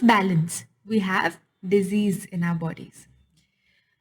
balance, we have disease in our bodies.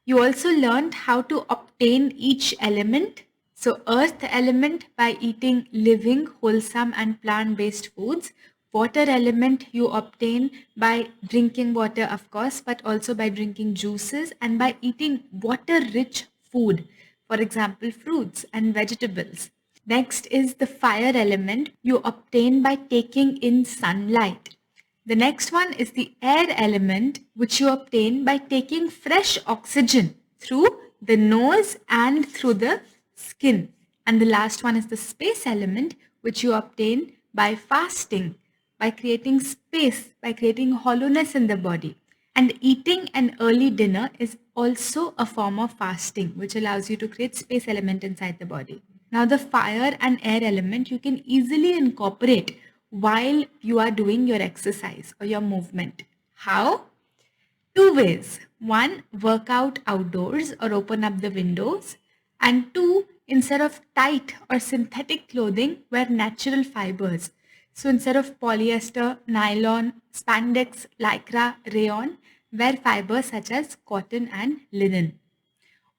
You also learned how to obtain each element. So, earth element by eating living, wholesome, and plant based foods. Water element you obtain by drinking water, of course, but also by drinking juices and by eating water rich food, for example, fruits and vegetables. Next is the fire element you obtain by taking in sunlight. The next one is the air element, which you obtain by taking fresh oxygen through the nose and through the skin. And the last one is the space element, which you obtain by fasting, by creating space, by creating hollowness in the body. And eating an early dinner is also a form of fasting, which allows you to create space element inside the body. Now, the fire and air element you can easily incorporate while you are doing your exercise or your movement. How? Two ways. One, work out outdoors or open up the windows. And two, instead of tight or synthetic clothing, wear natural fibers. So instead of polyester, nylon, spandex, lycra, rayon, wear fibers such as cotton and linen.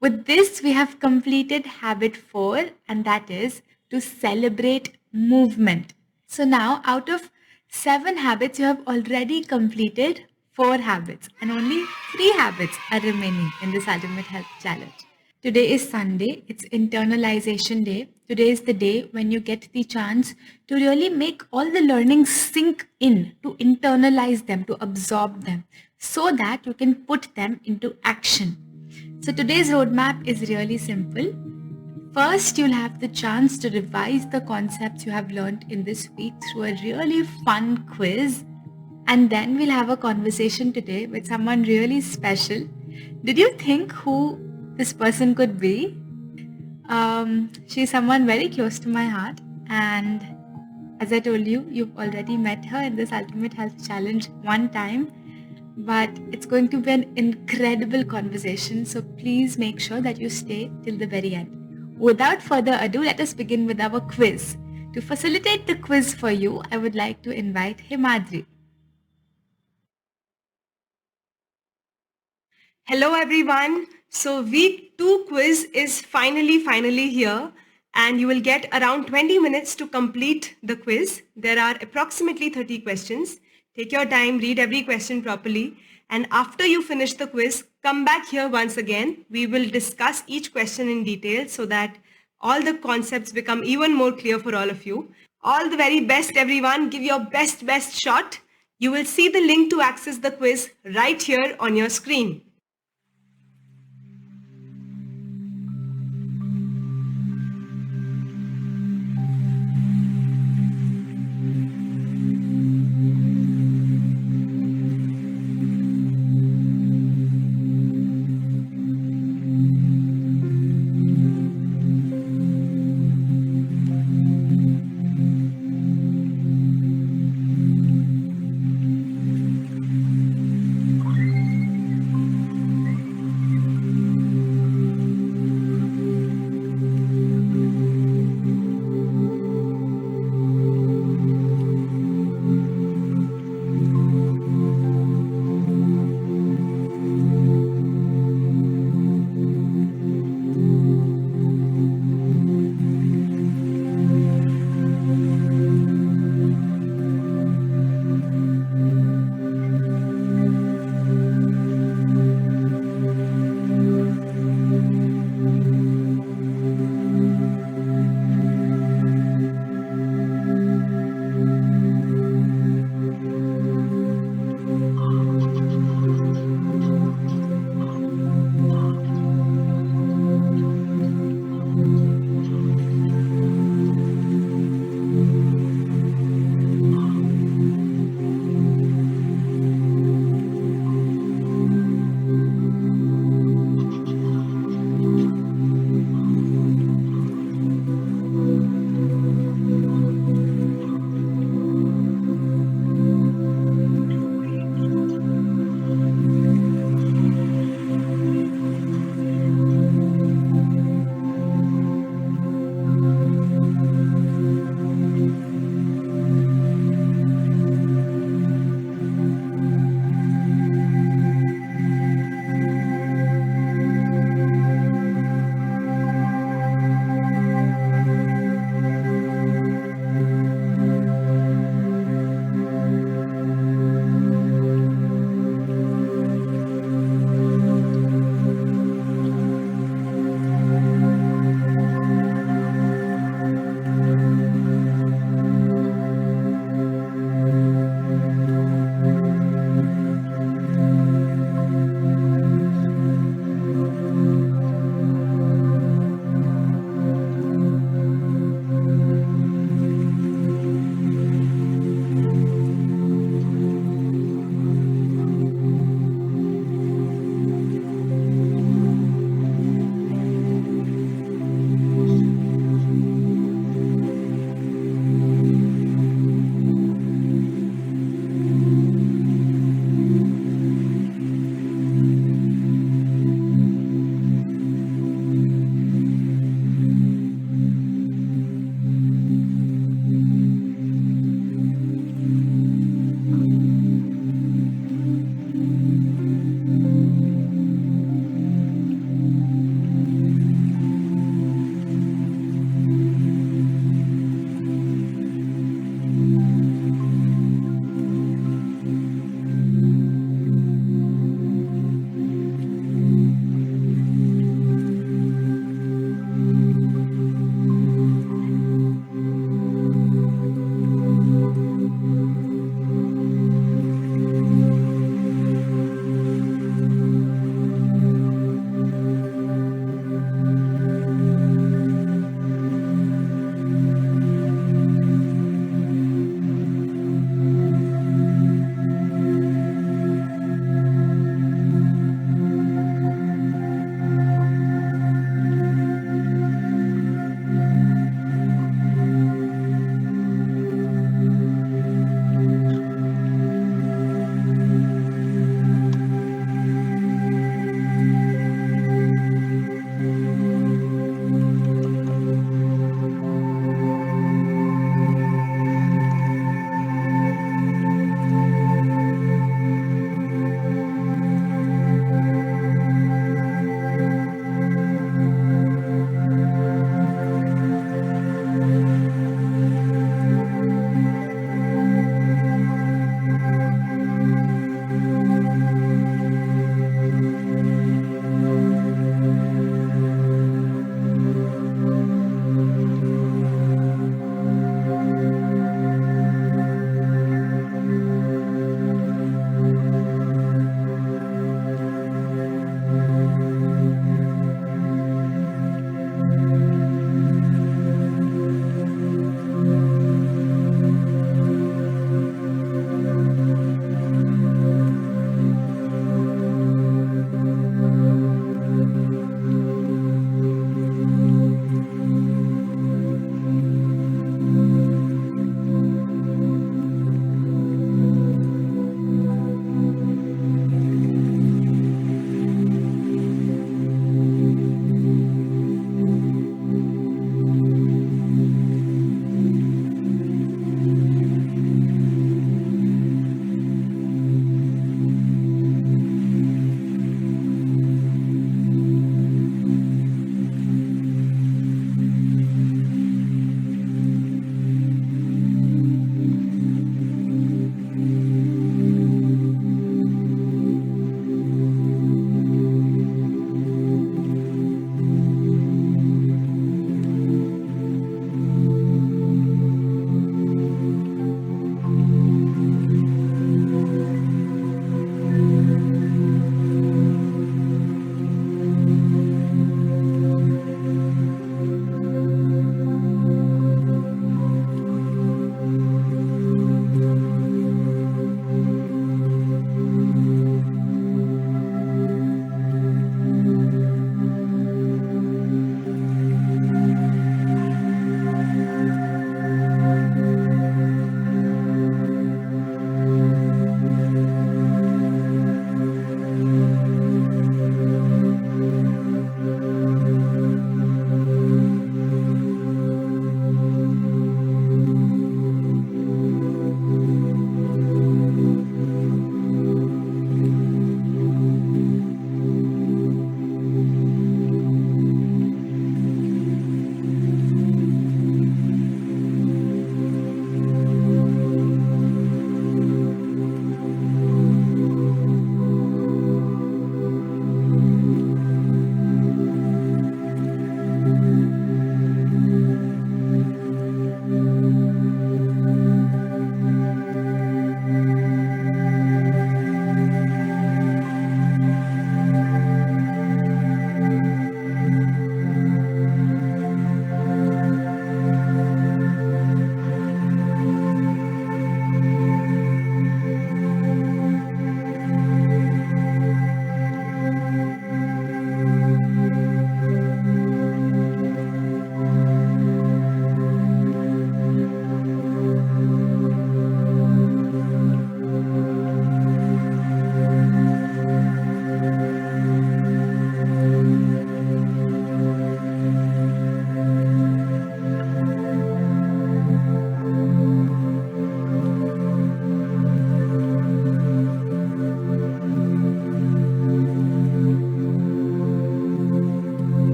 With this, we have completed habit 4, and that is to celebrate movement. So now, out of 7 habits, you have already completed 4 habits, and only 3 habits are remaining in this Ultimate Health Challenge. Today is Sunday, it's internalization day. Today is the day when you get the chance to really make all the learnings sink in, to internalize them, to absorb them, so that you can put them into action. So today's roadmap is really simple. First, you'll have the chance to revise the concepts you have learned in this week through a really fun quiz. And then we'll have a conversation today with someone really special. Did you think who this person could be? She's someone very close to my heart. And as I told you, you've already met her in this Ultimate Health Challenge one time. But it's going to be an incredible conversation, so please make sure that you stay till the very end. Without further ado, let us begin with our quiz. To facilitate the quiz for you, I would like to invite Himadri. Hello everyone. So week 2 quiz is finally here, and you will get around 20 minutes to complete the quiz. There are approximately 30 questions. Take your time, read every question properly, and after you finish the quiz, come back here once again. We will discuss each question in detail so that all the concepts become even more clear for all of you. All the very best everyone. Give your best shot. You will see the link to access the quiz right here on your screen.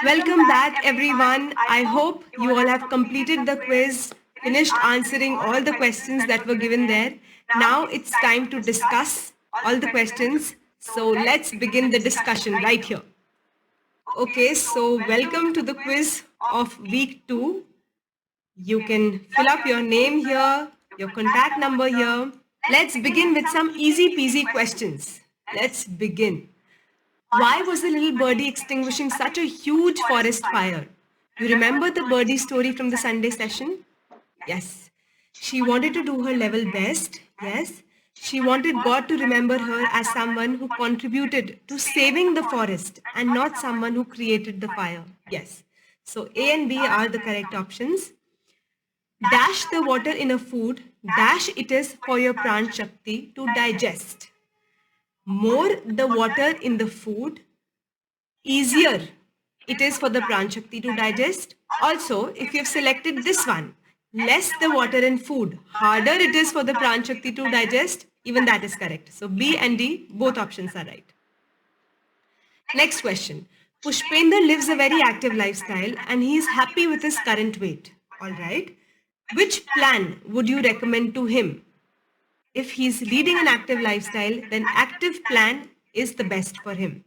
Welcome back, everyone. I hope you all have completed the quiz, finished answering all the questions that were given there. Now it's time to discuss all the questions. So let's begin the discussion right here. Okay, so welcome to the quiz of week 2. You can fill up your name here, your contact number here. Let's begin with some easy peasy questions. Let's begin. Why was the little birdie extinguishing such a huge forest fire? You remember the birdie story from the Sunday session? Yes. She wanted to do her level best. Yes. She wanted God to remember her as someone who contributed to saving the forest and not someone who created the fire. Yes. So A and B are the correct options. Dash the water in a food, dash it is for your pran shakti to digest. More the water in the food, easier it is for the pran shakti to digest. Also, if you've selected this one, less the water in food, harder it is for the pran shakti to digest, even that is correct. So B and D, both options are right. Next question. Pushpender lives a very active lifestyle and he is happy with his current weight. All right. Which plan would you recommend to him? If he's leading an active lifestyle, then active plan is the best for him.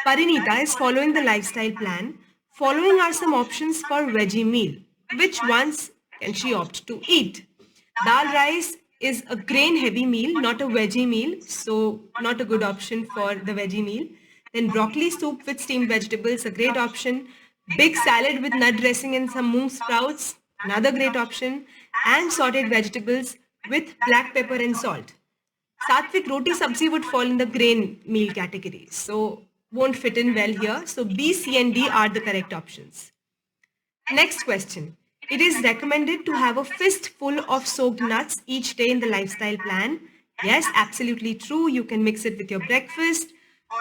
Parinita is following the lifestyle plan. Following are some options for veggie meal. Which ones can she opt to eat? Dal rice is a grain heavy meal, not a veggie meal, so not a good option for the veggie meal. Then broccoli soup with steamed vegetables, a great option. Big salad with nut dressing and some moong sprouts, another great option. And sauteed vegetables with black pepper and salt. Sattvic roti sabzi would fall in the grain meal category, so won't fit in well here. So B, C and D are the correct options. Next question. It is recommended to have a fistful of soaked nuts each day in the lifestyle plan. Yes, absolutely true. You can mix it with your breakfast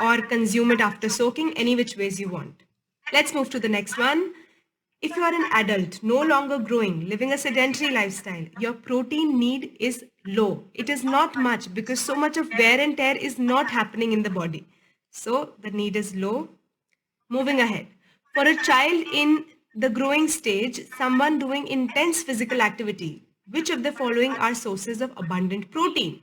or consume it after soaking, any which ways you want. Let's move to the next one. If you are an adult, no longer growing, living a sedentary lifestyle, your protein need is low. It is not much because so much of wear and tear is not happening in the body. So the need is low. Moving ahead. For a child in the growing stage, someone doing intense physical activity, which of the following are sources of abundant protein?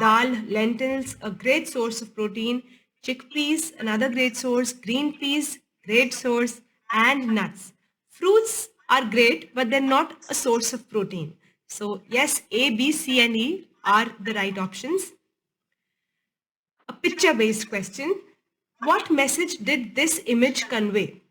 Dal, lentils, a great source of protein. Chickpeas, another great source. Green peas, great source. And nuts. Fruits are great, but they're not a source of protein. So yes, A, B, C and E are the right options. A picture-based question. What message did this image convey?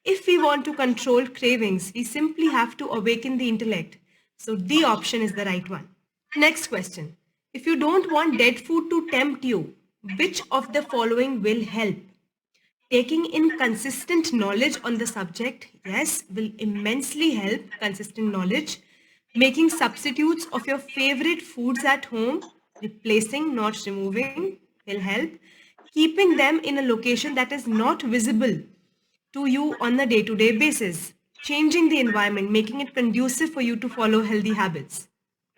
If we want to control cravings, we simply have to awaken the intellect. So D option is the right one. Next question. If you don't want dead food to tempt you, which of the following will help? Taking in consistent knowledge on the subject, yes, will immensely help. Consistent knowledge. Making substitutes of your favorite foods at home, replacing, not removing, will help. Keeping them in a location that is not visible to you on a day-to-day basis. Changing the environment, making it conducive for you to follow healthy habits.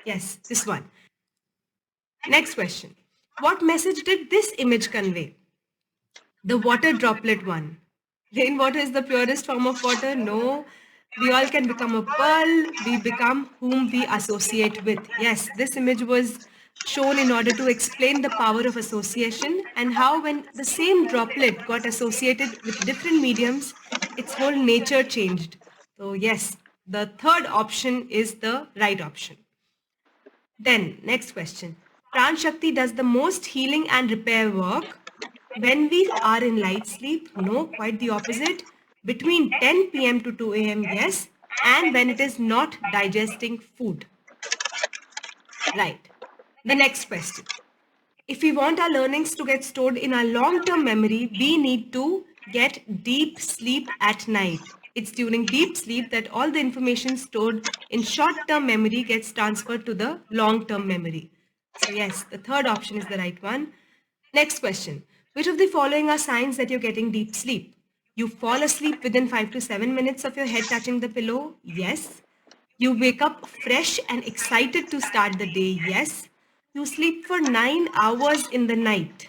Yes, this one. Next question. What message did this image convey? The water droplet one. Rainwater is the purest form of water? No. We all can become a pearl. We become whom we associate with. Yes, this image was shown in order to explain the power of association and how when the same droplet got associated with different mediums, its whole nature changed. So yes, the third option is the right option. Then next question. Pran Shakti does the most healing and repair work when we are in light sleep. No, quite the opposite. Between 10 p.m. to 2 a.m. yes, and when it is not digesting food. Right. The next question. If we want our learnings to get stored in our long-term memory, we need to get deep sleep at night. It's during deep sleep that all the information stored in short-term memory gets transferred to the long-term memory. So yes, the third option is the right one. Next question. Which of the following are signs that you're getting deep sleep? You fall asleep within 5 to 7 minutes of your head touching the pillow? Yes. You wake up fresh and excited to start the day? Yes. You sleep for 9 hours in the night?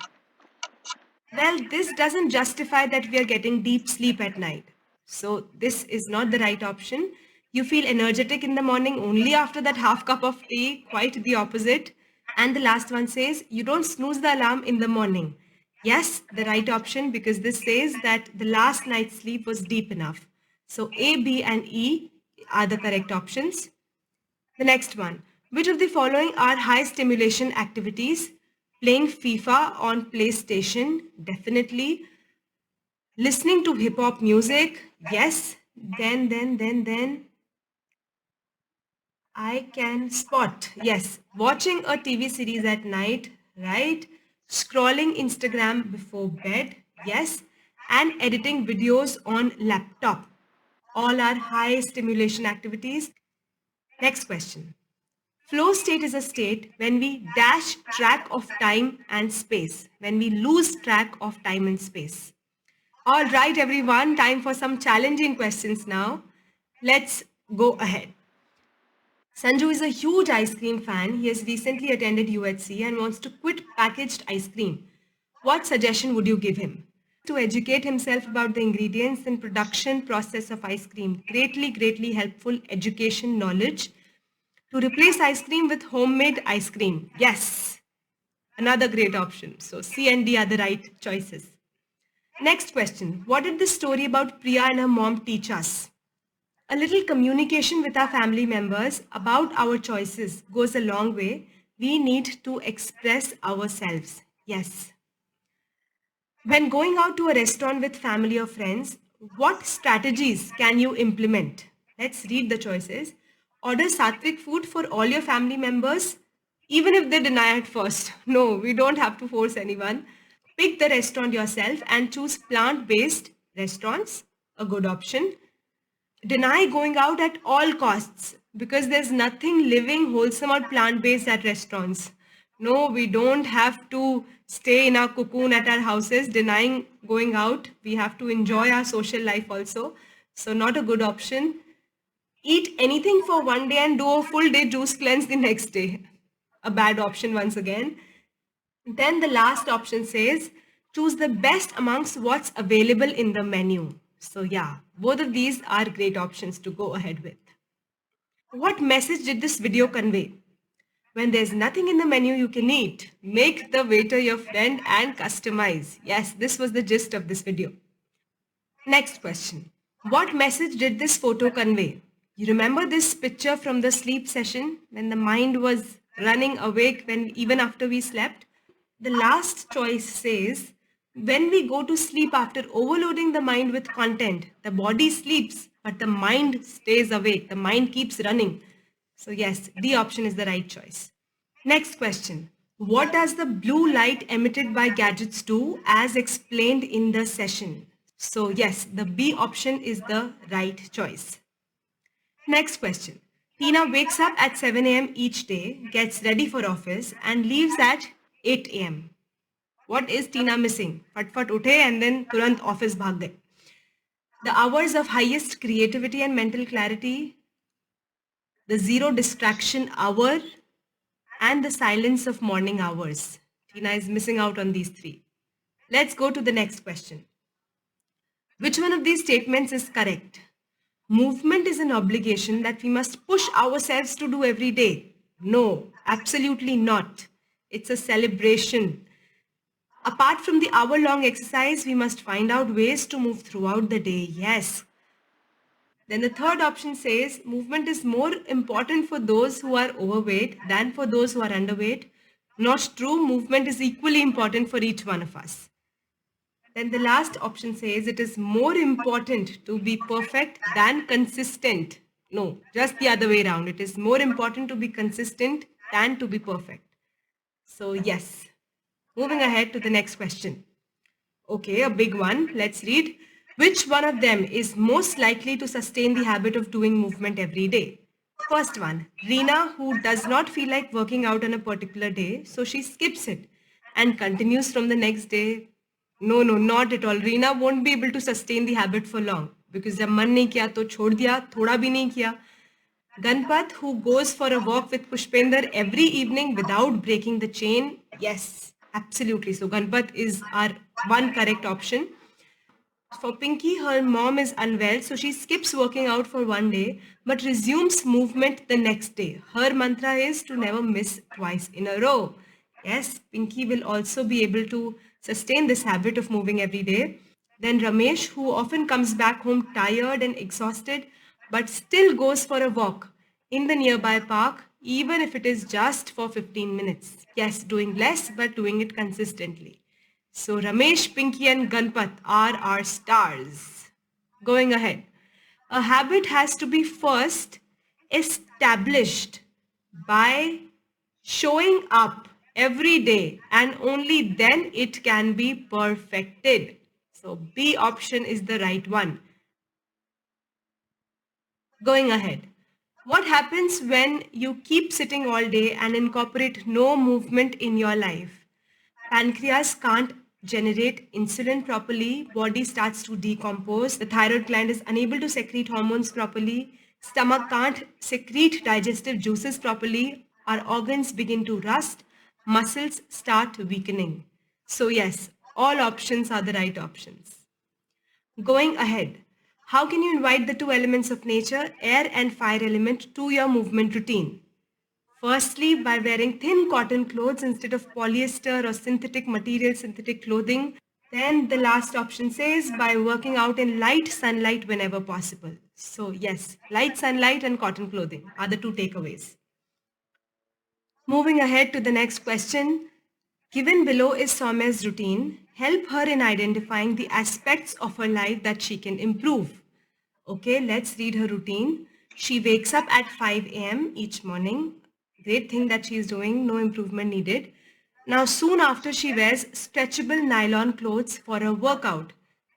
Well, this doesn't justify that we are getting deep sleep at night. So this is not the right option. You feel energetic in the morning only after that half cup of tea, quite the opposite. And the last one says you don't snooze the alarm in the morning. Yes, the right option, because this says that the last night's sleep was deep enough. So A, B and E are the correct options. The next one. Which of the following are high stimulation activities? Playing FIFA on PlayStation, definitely. Listening to hip hop music, yes. Then I can spot, yes. Watching a TV series at night, right? Scrolling Instagram before bed, yes. And editing videos on laptop. All are high stimulation activities. Next question. Flow state is a state when we dash track of time and space, when we lose track of time and space. All right, everyone, time for some challenging questions now. Let's go ahead. Sanju is a huge ice cream fan. He has recently attended UHC and wants to quit packaged ice cream. What suggestion would you give him? To educate himself about the ingredients and production process of ice cream. Greatly helpful education knowledge. To replace ice cream with homemade ice cream. Yes, another great option. So C and D are the right choices. Next question. What did the story about Priya and her mom teach us? A little communication with our family members about our choices goes a long way. We need to express ourselves. Yes. When going out to a restaurant with family or friends, what strategies can you implement? Let's read the choices. Order sattvic food for all your family members, even if they deny at first. No, we don't have to force anyone. Pick the restaurant yourself and choose plant-based restaurants, a good option. Deny going out at all costs because there's nothing living, wholesome or plant-based at restaurants. No, we don't have to stay in our cocoon at our houses denying going out. We have to enjoy our social life also. So not a good option. Eat anything for one day and do a full day juice cleanse the next day. A bad option once again. Then the last option says, choose the best amongst what's available in the menu. So yeah, both of these are great options to go ahead with. What message did this video convey? When there's nothing in the menu you can eat, make the waiter your friend and customize. Yes, this was the gist of this video. Next question. What message did this photo convey? You remember this picture from the sleep session when the mind was running awake when even after we slept? The last choice says, when we go to sleep after overloading the mind with content, the body sleeps, but the mind stays awake. The mind keeps running. So yes, D option is the right choice. Next question. What does the blue light emitted by gadgets do as explained in the session? So yes, the B option is the right choice. Next question. Tina wakes up at 7 a.m. each day, gets ready for office and leaves at 8 a.m. What is Tina missing? Fat fat uthe and then turant office bhag gaye. The hours of highest creativity and mental clarity, the zero distraction hour, and the silence of morning hours. Tina is missing out on these three. Let's go to the next question. Which one of these statements is correct? Movement is an obligation that we must push ourselves to do every day. No, absolutely not. It's a celebration. Apart from the hour-long exercise, we must find out ways to move throughout the day. Yes. Then the third option says movement is more important for those who are overweight than for those who are underweight. Not true. Movement is equally important for each one of us. Then the last option says it is more important to be perfect than consistent. No, just the other way around. It is more important to be consistent than to be perfect. So yes, moving ahead to the next question. Okay, a big one. Let's read. Which one of them is most likely to sustain the habit of doing movement every day? First one, Reena, who does not feel like working out on a particular day, so she skips it and continues from the next day. No, no, not at all. Reena won't be able to sustain the habit for long because जब मन नहीं किया तो छोड़ दिया, थोड़ा भी नहीं किया. Ganpat, who goes for a walk with Pushpender every evening without breaking the chain, yes, Absolutely. So Ganpat is our one correct option. For Pinky, her mom is unwell, so she skips working out for one day but resumes movement the next day. Her mantra is to never miss twice in a row. Yes, Pinky will also be able to sustain this habit of moving every day. Then Ramesh, who often comes back home tired and exhausted but still goes for a walk in the nearby park, even if it is just for 15 minutes. Yes, doing less but doing it consistently. So Ramesh, Pinky and Ganpat are our stars. Going ahead. A habit has to be first established by showing up every day, and only then it can be perfected. So B option is the right one. Going ahead. What happens when you keep sitting all day and incorporate no movement in your life? Pancreas can't generate insulin properly, body starts to decompose, the thyroid gland is unable to secrete hormones properly, stomach can't secrete digestive juices properly, our organs begin to rust, muscles start weakening. So yes, all options are the right options. Going ahead, how can you invite the two elements of nature, air and fire element, to your movement routine? Firstly, by wearing thin cotton clothes instead of polyester or synthetic material, synthetic clothing. Then the last option says by working out in light sunlight whenever possible. So yes, light sunlight and cotton clothing are the two takeaways. Moving ahead to the next question. Given below is Soumya's routine. Help her in identifying the aspects of her life that she can improve. Okay, let's read her routine. She wakes up at 5 a.m. each morning. Great thing that she is doing, no improvement needed. Now, soon after, she wears stretchable nylon clothes for her workout.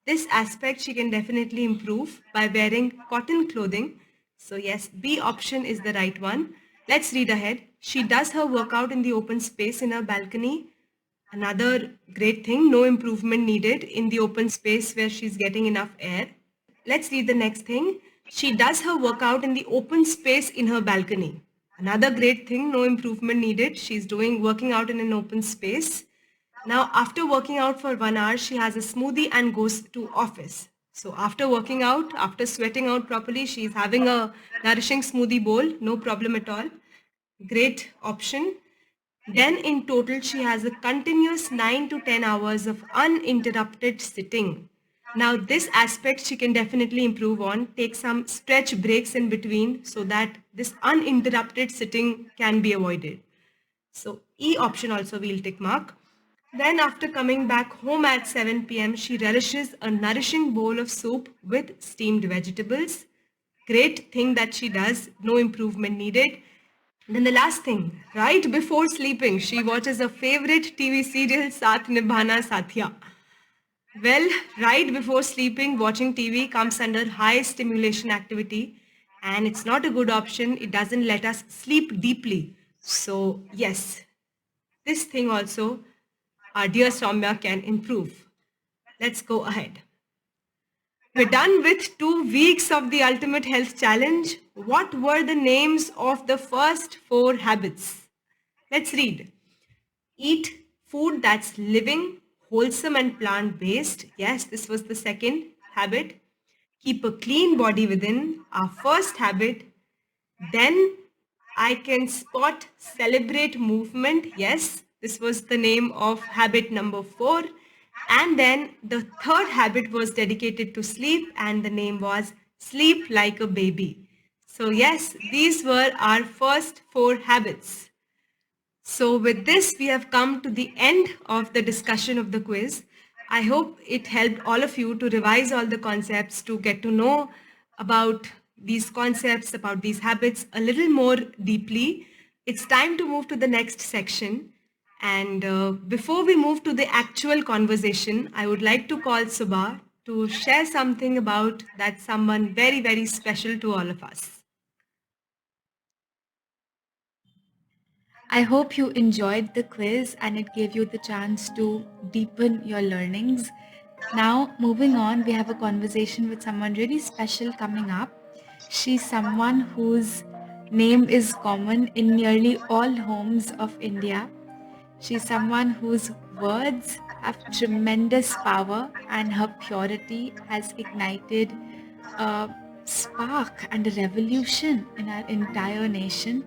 This aspect she can definitely improve by wearing cotton clothing. So yes, B option is the right one. Let's read ahead. She does her workout in the open space in her balcony. Another great thing, no improvement needed in the open space where she's getting enough air. Let's read the next thing. She does her workout in the open space in her balcony. Another great thing, no improvement needed. She's doing working out in an open space. Now, after working out for 1 hour, she has a smoothie and goes to office. So after working out, after sweating out properly, she's having a nourishing smoothie bowl, no problem at all. Great option. Then in total, she has a continuous 9 to 10 hours of uninterrupted sitting. Now this aspect she can definitely improve on, take some stretch breaks in between so that this uninterrupted sitting can be avoided. So E option also we'll tick mark. Then after coming back home at 7 p.m., she relishes a nourishing bowl of soup with steamed vegetables. Great thing that she does, no improvement needed. Then the last thing, right before sleeping, she watches a favorite TV serial, Saath Nibhana Sathiya. Well, right before sleeping, watching TV comes under high stimulation activity and it's not a good option. It doesn't let us sleep deeply. So yes, this thing also our dear Soumya can improve. Let's go ahead. We're done with 2 weeks of the Ultimate Health Challenge. What were the names of the first 4 habits? Let's read. Eat food that's living, wholesome and plant-based. Yes, this was the second habit. Keep a clean body within, our first habit. Then I can spot, celebrate movement. Yes, this was the name of habit number 4. And then the third habit was dedicated to sleep and the name was sleep like a baby. So yes, these were our first 4 habits. So with this, we have come to the end of the discussion of the quiz. I hope it helped all of you to revise all the concepts, to get to know about these concepts, about these habits a little more deeply. It's time to move to the next section. And before we move to the actual conversation, I would like to call Subha to share something about that someone very, very special to all of us. I hope you enjoyed the quiz and it gave you the chance to deepen your learnings. Now, moving on, we have a conversation with someone really special coming up. She's someone whose name is common in nearly all homes of India. She's someone whose words have tremendous power, and her purity has ignited a spark and a revolution in our entire nation.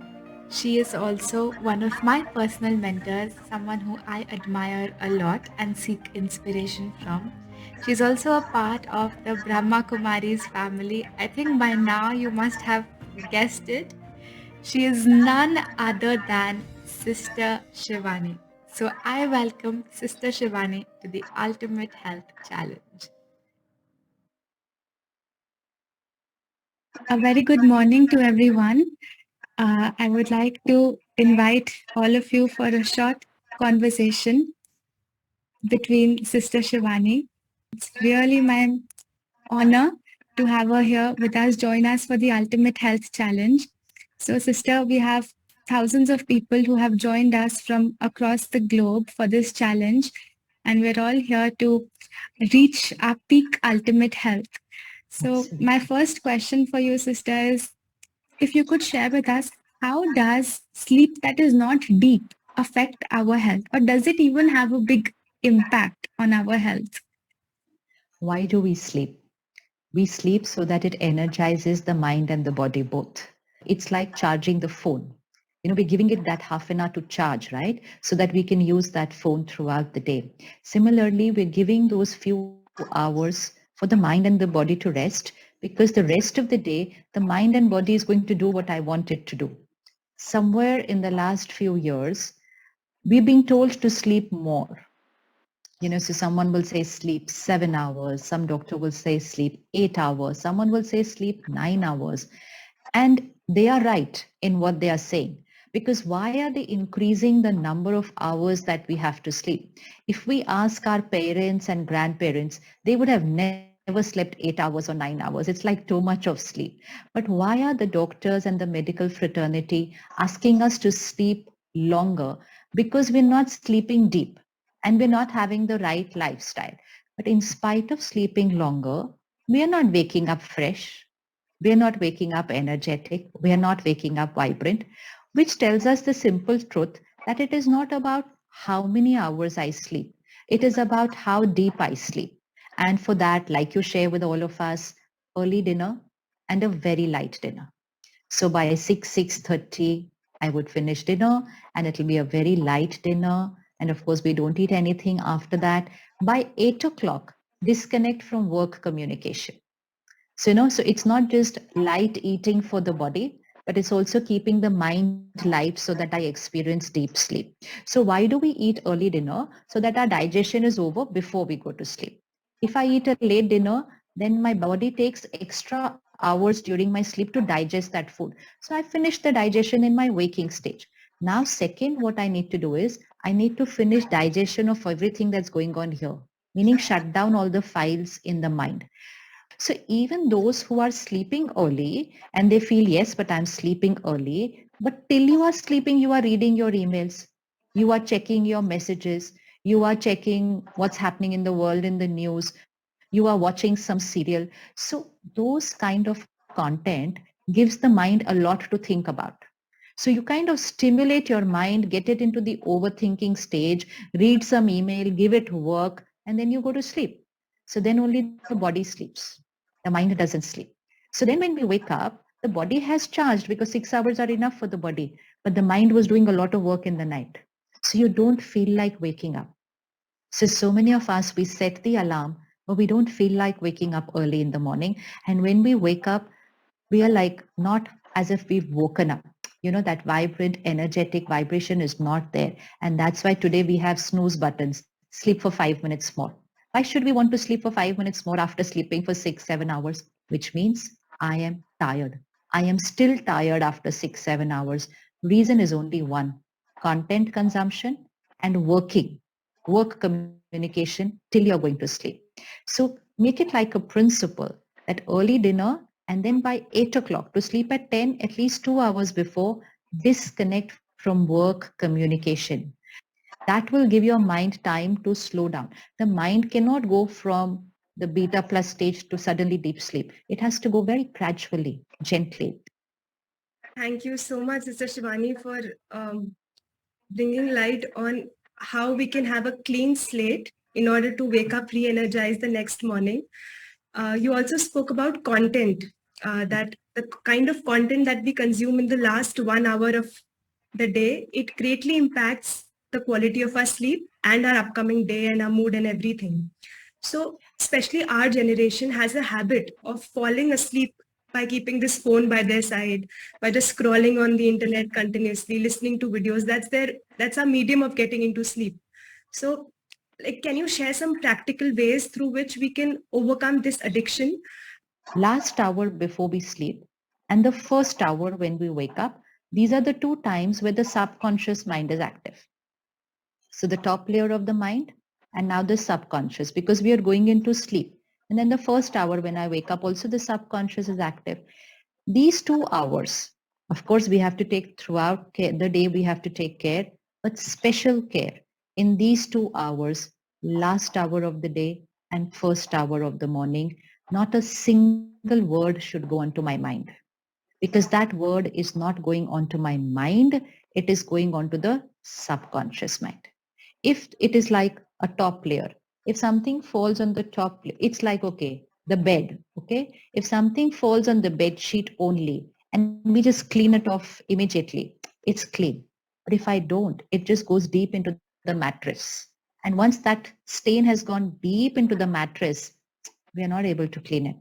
She is also one of my personal mentors, someone who I admire a lot and seek inspiration from. She's also a part of the Brahma Kumari's family. I think by now you must have guessed it. She is none other than Sister Shivani. So I welcome Sister Shivani to the Ultimate Health Challenge. A very good morning to everyone. I would like to invite all of you for a short conversation between Sister Shivani. It's really my honor to have her here with us, join us for the Ultimate Health Challenge. So, Sister, we have thousands of people who have joined us from across the globe for this challenge, and we're all here to reach our peak ultimate health. So, my Absolutely. first question for you, Sister, is if you could share with us, how does sleep that is not deep affect our health, or does it even have a big impact on our health? Why do we sleep? We sleep so that it energizes the mind and the body both. It's like charging the phone. We're giving it that half an hour to charge, right? So that we can use that phone throughout the day. Similarly, we're giving those few hours for the mind and the body to rest because the rest of the day, the mind and body is going to do what I want it to do. Somewhere in the last few years, we've been told to sleep more. So someone will say sleep 7 hours, some doctor will say sleep 8 hours, someone will say sleep 9 hours. And they are right in what they are saying. Because why are they increasing the number of hours that we have to sleep? If we ask our parents and grandparents, they would have never slept 8 hours or 9 hours. It's like too much of sleep. But why are the doctors and the medical fraternity asking us to sleep longer? Because we're not sleeping deep and we're not having the right lifestyle. But in spite of sleeping longer, we are not waking up fresh. We are not waking up energetic. We are not waking up vibrant, which tells us the simple truth that it is not about how many hours I sleep. It is about how deep I sleep. And for that, like you share with all of us, early dinner and a very light dinner. So by 6:30, I would finish dinner and it'll be a very light dinner. And of course, we don't eat anything after that. By 8 o'clock, disconnect from work communication. So it's not just light eating for the body, but it's also keeping the mind light so that I experience deep sleep. So why do we eat early dinner? So that our digestion is over before we go to sleep. If I eat a late dinner, then my body takes extra hours during my sleep to digest that food. So I finish the digestion in my waking stage. Now, second, what I need to do is I need to finish digestion of everything that's going on here, meaning shut down all the files in the mind. So even those who are sleeping early and they feel, yes, but I'm sleeping early, but till you are sleeping, you are reading your emails, you are checking your messages, you are checking what's happening in the world in the news, you are watching some serial. So those kind of content gives the mind a lot to think about. So you kind of stimulate your mind, get it into the overthinking stage, read some email, give it work, and then you go to sleep. So then only the body sleeps. The mind doesn't sleep. So then when we wake up, the body has charged because 6 hours are enough for the body, but the mind was doing a lot of work in the night. So you don't feel like waking up. So many of us, we set the alarm, but we don't feel like waking up early in the morning. And when we wake up, we are like not as if we've woken up. That vibrant, energetic vibration is not there. And that's why today we have snooze buttons, sleep for 5 minutes more. Why should we want to sleep for 5 minutes more after sleeping for 6, 7 hours? Which means I am tired. I am still tired after 6, 7 hours. Reason is only one: content consumption and work communication till you're going to sleep. So make it like a principle that early dinner and then by 8 o'clock to sleep at 10, at least 2 hours before, disconnect from work communication. That will give your mind time to slow down. The mind cannot go from the beta plus stage to suddenly deep sleep. It has to go very gradually, gently. Thank you so much, Sister Shivani, for bringing light on how we can have a clean slate in order to wake up re-energized the next morning. You also spoke about content, that the kind of content that we consume in the last 1 hour of the day, it greatly impacts the quality of our sleep and our upcoming day and our mood and everything. So especially our generation has a habit of falling asleep by keeping this phone by their side, by just scrolling on the internet continuously, listening to videos. That's our medium of getting into sleep. So like, can you share some practical ways through which we can overcome this addiction? Last hour before we sleep and the first hour when we wake up, these are the two times where the subconscious mind is active. So the top layer of the mind and now the subconscious, because we are going into sleep. And then the first hour when I wake up, also the subconscious is active. These 2 hours, of course, we have to take throughout the day, we have to take care, but special care in these 2 hours, last hour of the day and first hour of the morning, not a single word should go onto my mind, because that word is not going onto my mind, it is going onto the subconscious mind. If it is like a top layer, if something falls on the top, it's like, okay, the bed, okay? If something falls on the bed sheet only and we just clean it off immediately, it's clean. But if I don't, it just goes deep into the mattress. And once that stain has gone deep into the mattress, we are not able to clean it.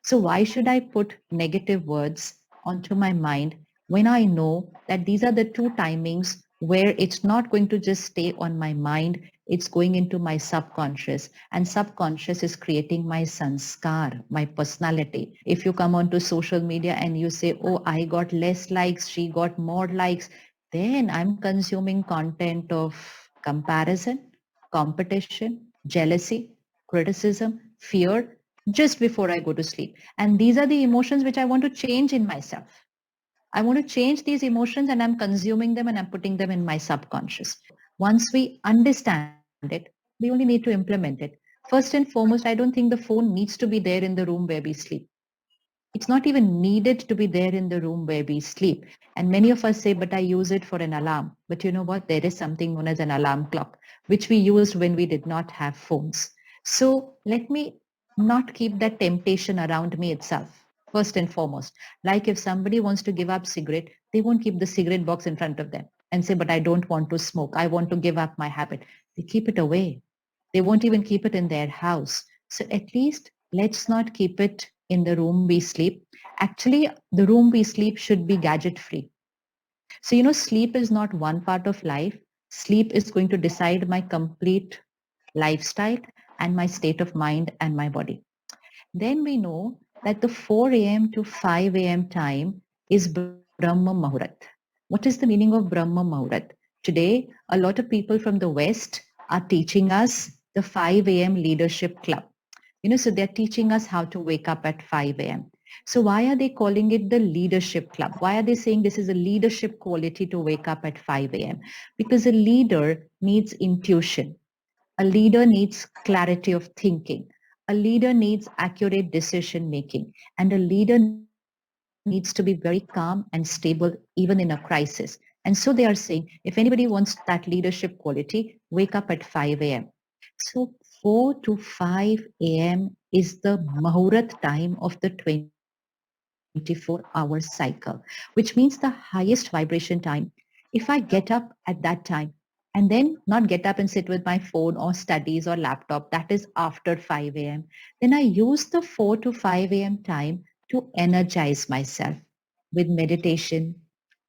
So why should I put negative words onto my mind when I know that these are the two timings where it's not going to just stay on my mind, it's going into my subconscious, and subconscious is creating my sanskar, my personality. If you come onto social media and you say, oh, I got less likes, she got more likes, then I'm consuming content of comparison, competition, jealousy, criticism, fear, just before I go to sleep. And these are the emotions which I want to change in myself. I want to change these emotions and I'm consuming them and I'm putting them in my subconscious. Once we understand it, we only need to implement it. First and foremost, I don't think the phone needs to be there in the room where we sleep. It's not even needed to be there in the room where we sleep. And many of us say, but I use it for an alarm. But you know what? There is something known as an alarm clock, which we used when we did not have phones. So let me not keep that temptation around me itself, first and foremost. Like if somebody wants to give up cigarette, they won't keep the cigarette box in front of them and say, but I don't want to smoke. I want to give up my habit. They keep it away. They won't even keep it in their house. So at least let's not keep it in the room we sleep. Actually, the room we sleep should be gadget free. So, sleep is not one part of life. Sleep is going to decide my complete lifestyle and my state of mind and my body. Then we know that the 4 a.m. to 5 a.m. time is Brahma Muhurat. What is the meaning of Brahma Muhurat? Today, a lot of people from the West are teaching us the 5 a.m. leadership club. So they're teaching us how to wake up at 5 a.m. So why are they calling it the leadership club? Why are they saying this is a leadership quality to wake up at 5 a.m.? Because a leader needs intuition. A leader needs clarity of thinking. A leader needs accurate decision making. And a leader needs to be very calm and stable even in a crisis. And so they are saying, if anybody wants that leadership quality, wake up at 5 a.m. So 4 to 5 a.m. is the Mahurat time of the 24-hour cycle, which means the highest vibration time. If I get up at that time and then not get up and sit with my phone or studies or laptop, that is after 5 a.m., then I use the 4 to 5 a.m. time to energize myself with meditation,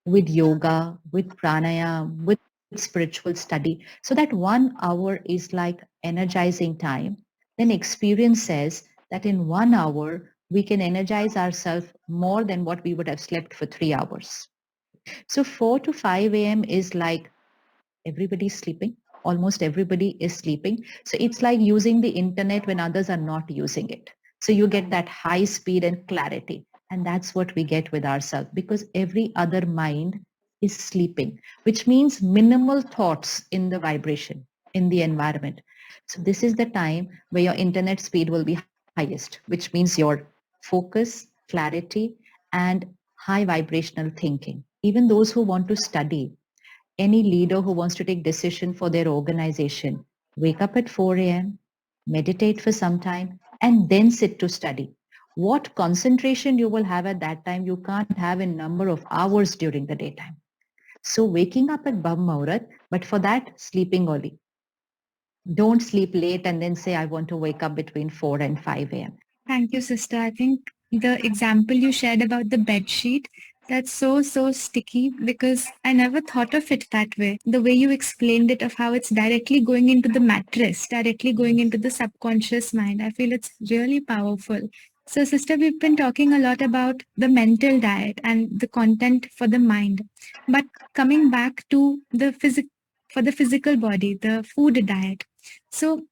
with yoga, with pranayama, with spiritual study, so that 1 hour is like energizing time. Then experience says that in 1 hour, we can energize ourselves more than what we would have slept for 3 hours. So 4 to 5 a.m. is like everybody's sleeping. Almost everybody is sleeping. So it's like using the internet when others are not using it. So you get that high speed and clarity. And that's what we get with ourselves because every other mind is sleeping, which means minimal thoughts in the vibration, in the environment. So this is the time where your internet speed will be highest, which means your focus, clarity, and high vibrational thinking. Even those who want to study, Any leader who wants to take decision for their organization, wake up at 4 a.m., meditate for some time, and then sit to study. What concentration you will have at that time, you can't have in number of hours during the daytime. So waking up at Brahm Muhurat, but for that, sleeping early. Don't sleep late and then say, I want to wake up between 4 and 5 a.m. Thank you, sister. I think the example you shared about the bed sheet, that's so, so sticky because I never thought of it that way. The way you explained it of how it's directly going into the mattress, directly going into the subconscious mind. I feel it's really powerful. So, sister, we've been talking a lot about the mental diet and the content for the mind. But coming back to the for the physical body, the food diet. So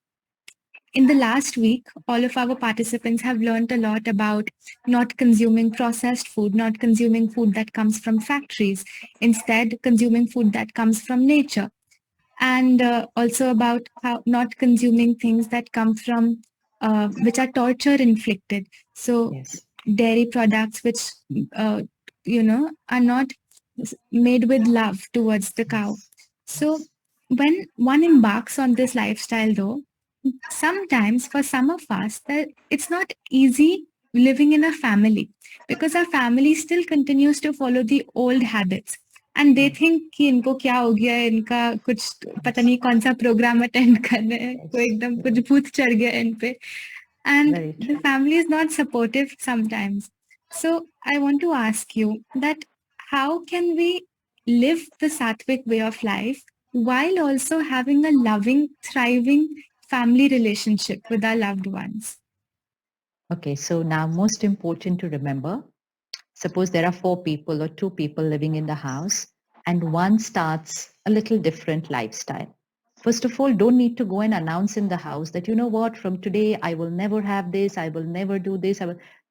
in the last week, all of our participants have learned a lot about not consuming processed food, not consuming food that comes from factories, instead consuming food that comes from nature, and also about how not consuming things that come from which are torture inflicted. So Yes, dairy products which uh, are not made with love towards the cow. yes, So yes, when one embarks on this lifestyle though, sometimes for some of us that it's not easy living in a family because our family still continues to follow the old habits and they yes, think कि इनको क्या हो गया है इनका कुछ पता yes, नहीं कौन सा प्रोग्राम अटेंड कर रहे हैं कोई yes, एकदम कुछ yes. भूत चढ़ गया है इन पे and Very the true. family is not supportive sometimes. So I want to ask you that how can we live the Sattvic way of life while also having a loving, thriving family relationship with our loved ones? Okay, so now most important to remember, suppose there are four people or two people living in the house and one starts a little different lifestyle. First of all, don't need to go and announce in the house that, you know what, from today, I will never have this, I will never do this.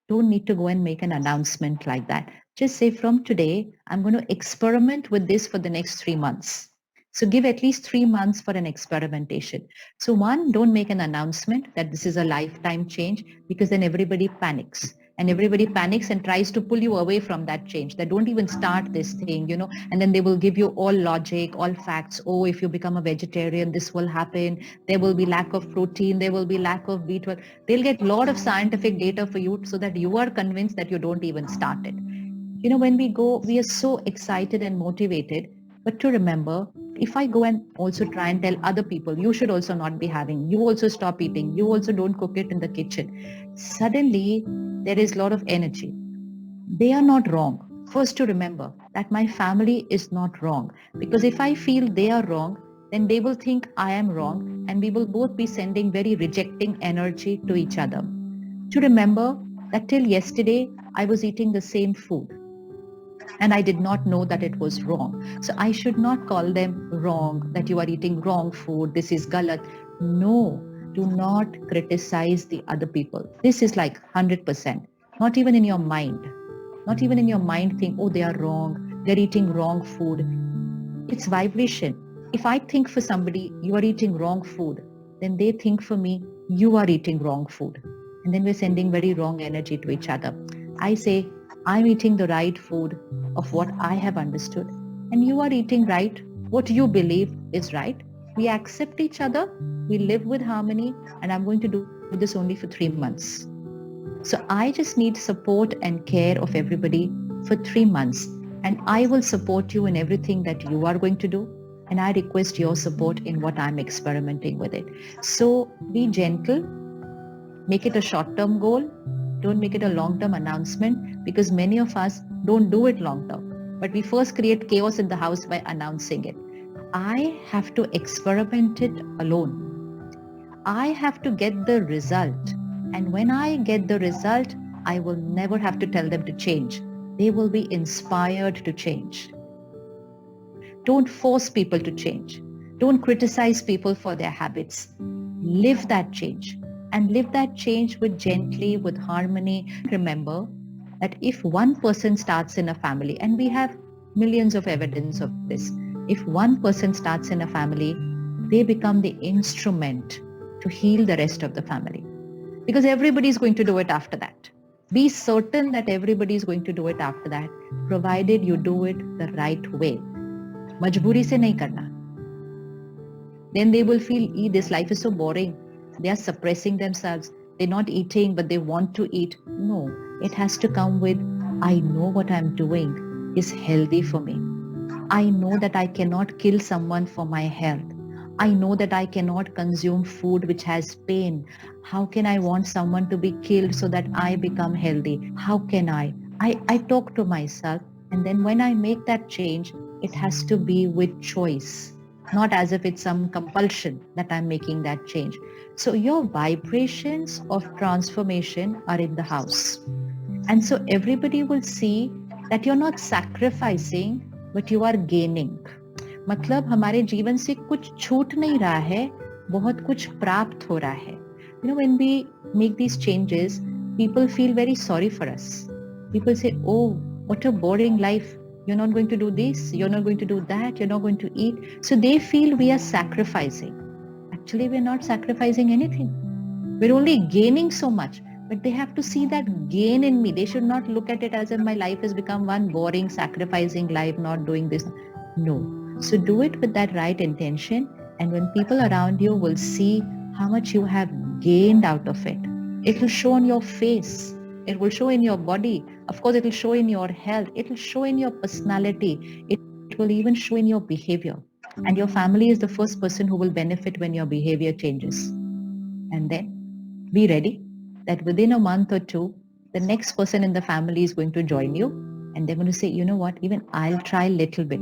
Don't need to go and make an announcement like that. Just say from today, I'm going to experiment with this for the next 3 months. So give at least 3 months for an experimentation. So one, don't make an announcement that this is a lifetime change because then everybody panics and everybody panics and tries to pull you away from that change. They don't even start this thing, and then they will give you all logic, all facts. Oh, if you become a vegetarian, this will happen. There will be lack of protein. There will be lack of B12. They'll get a lot of scientific data for you so that you are convinced that you don't even start it. When we go, we are so excited and motivated. But to remember, if I go and also try and tell other people, you should also not be having, you also stop eating, you also don't cook it in the kitchen. Suddenly, there is a lot of energy. They are not wrong. First to remember that my family is not wrong. Because if I feel they are wrong, then they will think I am wrong and we will both be sending very rejecting energy to each other. To remember that till yesterday, I was eating the same food and I did not know that it was wrong. So I should not call them wrong, that you are eating wrong food, this is galat. No, do not criticize the other people. This is like 100%. Not even in your mind. Not even in your mind think, oh, they are wrong, they're eating wrong food. It's vibration. If I think for somebody, you are eating wrong food, then they think for me, you are eating wrong food. And then we're sending very wrong energy to each other. I say, I'm eating the right food of what I have understood. And you are eating right, what you believe is right. We accept each other, we live with harmony, and I'm going to do this only for 3 months. So I just need support and care of everybody for 3 months. And I will support you in everything that you are going to do. And I request your support in what I'm experimenting with it. So be gentle, make it a short-term goal. Don't make it a long-term announcement because many of us don't do it long-term. But we first create chaos in the house by announcing it. I have to experiment it alone. I have to get the result. And when I get the result, I will never have to tell them to change. They will be inspired to change. Don't force people to change. Don't criticize people for their habits. Live that change and live that change with gently, with harmony. Remember that if one person starts in a family, and we have millions of evidence of this, if one person starts in a family, they become the instrument to heal the rest of the family because everybody is going to do it after that. Be certain that everybody is going to do it after that, provided you do it the right way. मजबूरी से नहीं करना. Then they will feel, this life is so boring. They are suppressing themselves. They're not eating, but they want to eat. No, it has to come with, I know what I'm doing is healthy for me. I know that I cannot kill someone for my health. I know that I cannot consume food which has pain. How can I want someone to be killed so that I become healthy? How can I? I talk to myself, and then when I make that change, it has to be with choice, not as if it's some compulsion that I'm making that change. So your vibrations of transformation are in the house. And so everybody will see that you're not sacrificing, but you are gaining. मतलब हमारे जीवन से कुछ छूट नहीं रहा है, बहुत कुछ प्राप्त हो रहा है. You know, when we make these changes, people feel very sorry for us. People say, oh, what a boring life. You're not going to do this, you're not going to do that, you're not going to eat. So they feel we are sacrificing. Actually, we're not sacrificing anything. We're only gaining so much. But they have to see that gain in me. They should not look at it as if my life has become one boring, sacrificing life, not doing this. No. So do it with that right intention. And when people around you will see how much you have gained out of it, it will show on your face. It will show in your body. Of course, it will show in your health. It will show in your personality. It will even show in your behavior. And your family is the first person who will benefit when your behavior changes. And then be ready that within a month or two, the next person in the family is going to join you, and they're going to say, you know what, even I'll try a little bit.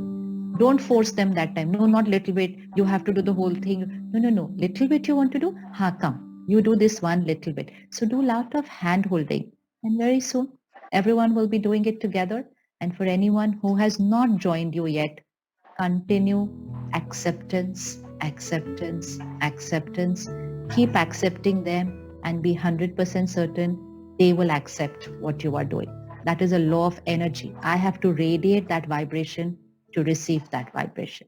Don't force them that time. No, not little bit. You have to do the whole thing. No, no, no. Little bit you want to do? Ha, come. You do this one little bit. So do a lot of hand holding. And very soon, everyone will be doing it together. And for anyone who has not joined you yet, continue acceptance, acceptance, acceptance. Keep accepting them and be 100% certain they will accept what you are doing. That is a law of energy. I have to radiate that vibration to receive that vibration.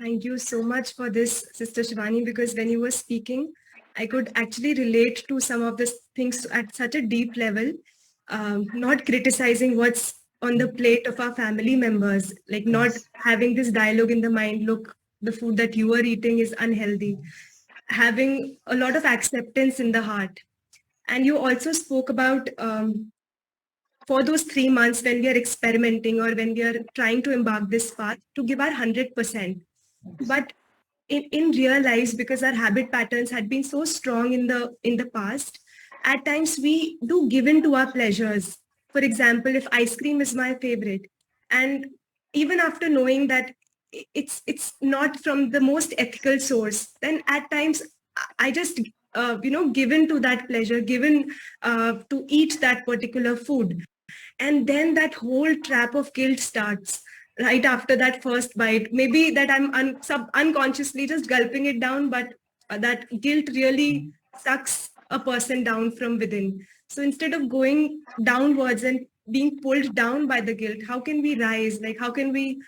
Thank you so much for this, Sister Shivani, because when you were speaking, I could actually relate to some of the things at such a deep level, not criticizing what's on the plate of our family members, like not Yes. having this dialogue in the mind, look, the food that you are eating is unhealthy, having a lot of acceptance in the heart. And you also spoke about for those 3 months when we are experimenting or when we are trying to embark this path to give our 100%. Yes. But in real lives, because our habit patterns had been so strong in the past, at times we do give in to our pleasures. For example, if ice cream is my favorite, and even after knowing that it's not from the most ethical source, then at times I just given to that pleasure, given to eat that particular food, and then that whole trap of guilt starts right after that first bite. Maybe that I'm unconsciously just gulping it down, but that guilt really sucks a person down from within. So instead of going downwards and being pulled down by the guilt, how can we rise? Like, how can we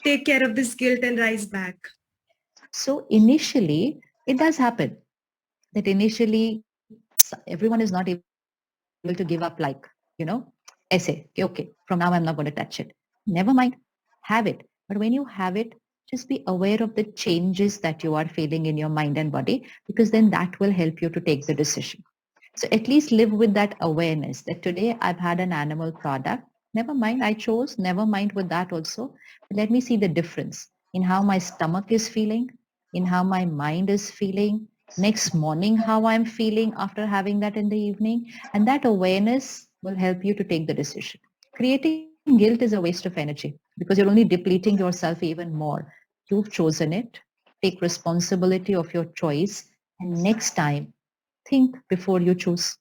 take care of this guilt and rise back? So initially, it does happen that initially everyone is not able to give up like, essay. Okay, from now I'm not going to touch it. Never mind. Have it. But when you have it, just be aware of the changes that you are feeling in your mind and body, because then that will help you to take the decision. So at least live with that awareness that today I've had an animal product. Never mind, I chose, never mind with that also. But let me see the difference in how my stomach is feeling, in how my mind is feeling, next morning how I'm feeling after having that in the evening. And that awareness will help you to take the decision. Creating guilt is a waste of energy because you're only depleting yourself even more. You've chosen it. Take responsibility of your choice. And next time, think before you choose.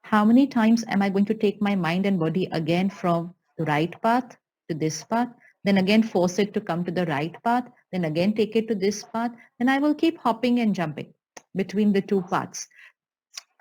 How many times am I going to take my mind and body again from the right path to this path, then again force it to come to the right path, then again take it to this path, then I will keep hopping and jumping between the two paths.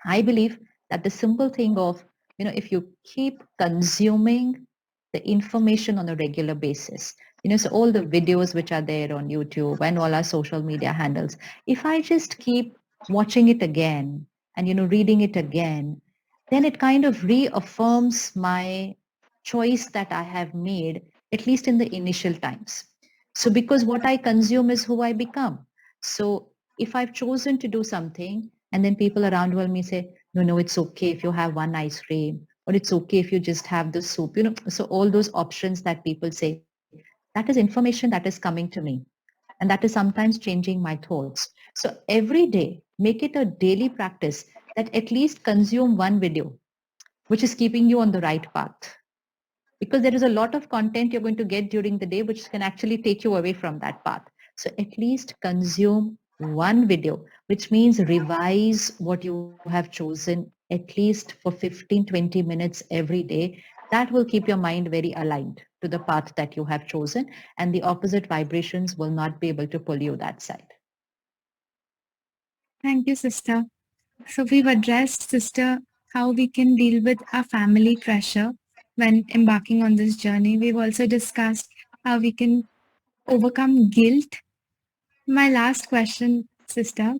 I believe that the simple thing of, if you keep consuming the information on a regular basis, so all the videos which are there on YouTube and all our social media handles, if I just keep watching it again and, reading it again, then it kind of reaffirms my choice that I have made, at least in the initial times. So because what I consume is who I become. So if I've chosen to do something and then people around will me say, no, it's okay if you have one ice cream or it's okay if you just have the soup, so all those options that people say, that is information that is coming to me. And that is sometimes changing my thoughts. So every day, make it a daily practice that at least consume one video, which is keeping you on the right path, because there is a lot of content you're going to get during the day which can actually take you away from that path. So at least consume one video, which means revise what you have chosen at least for 15, 20 minutes every day. That will keep your mind very aligned to the path that you have chosen, and the opposite vibrations will not be able to pull you that side. Thank you, sister. So we've addressed, sister, how we can deal with our family pressure when embarking on this journey. We've also discussed how we can overcome guilt. My last question, sister,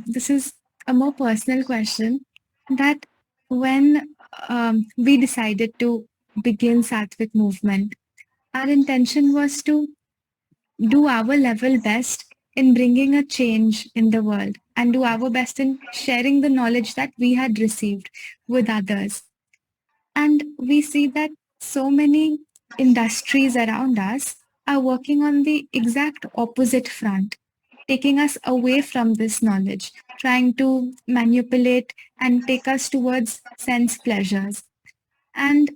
this is a more personal question, that when we decided to begin Sattvic movement, our intention was to do our level best in bringing a change in the world and do our best in sharing the knowledge that we had received with others. And we see that so many industries around us are working on the exact opposite front, taking us away from this knowledge, trying to manipulate and take us towards sense pleasures. And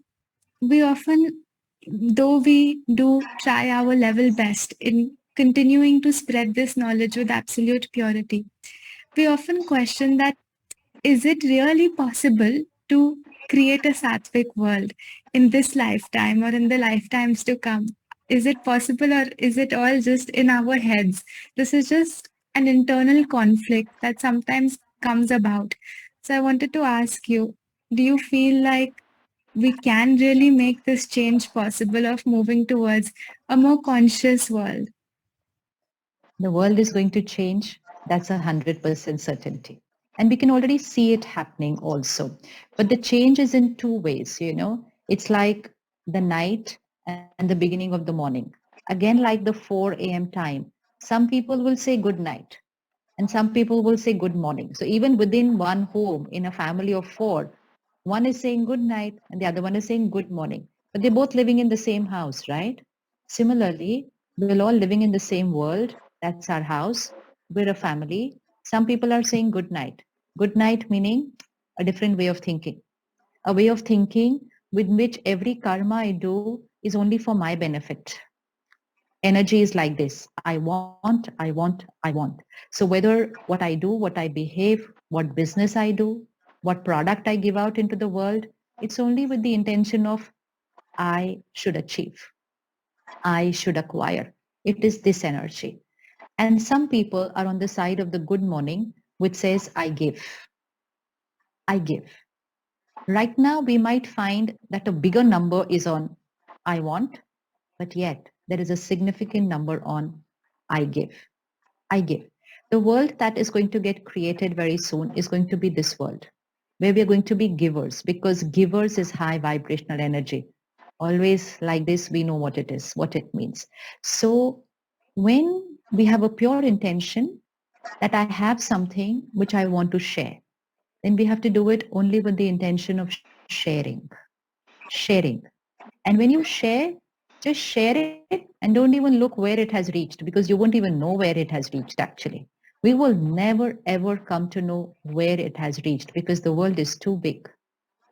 we often, though we do try our level best in continuing to spread this knowledge with absolute purity, we often question that, is it really possible to create a sattvic world in this lifetime or in the lifetimes to come? Is it possible, or is it all just in our heads? This is just an internal conflict that sometimes comes about. So I wanted to ask you, do you feel like we can really make this change possible of moving towards a more conscious world? The world is going to change. That's 100% certainty. And we can already see it happening also. But the change is in two ways. It's like the night and the beginning of the morning. Again, like the 4 a.m. time, some people will say good night and some people will say good morning. So even within one home, in a family of four, one is saying good night and the other one is saying good morning. But they're both living in the same house, right? Similarly, we're all living in the same world. That's our house. We're a family. Some people are saying good night. Good night meaning a different way of thinking. A way of thinking with which every karma I do is only for my benefit. Energy is like this. I want. So whether what I do, what I behave, what business I do, what product I give out into the world, it's only with the intention of I should achieve, I should acquire. It is this energy. And some people are on the side of the good morning, which says, I give, I give. Right now, we might find that a bigger number is on I want, but yet there is a significant number on I give. I give. The world that is going to get created very soon is going to be this world, where we are going to be givers, because givers is high vibrational energy. Always like this, we know what it is, what it means. So when we have a pure intention that I have something which I want to share, then we have to do it only with the intention of sharing. And when you share, just share it and don't even look where it has reached, because you won't even know where it has reached actually. We will never ever come to know where it has reached because the world is too big.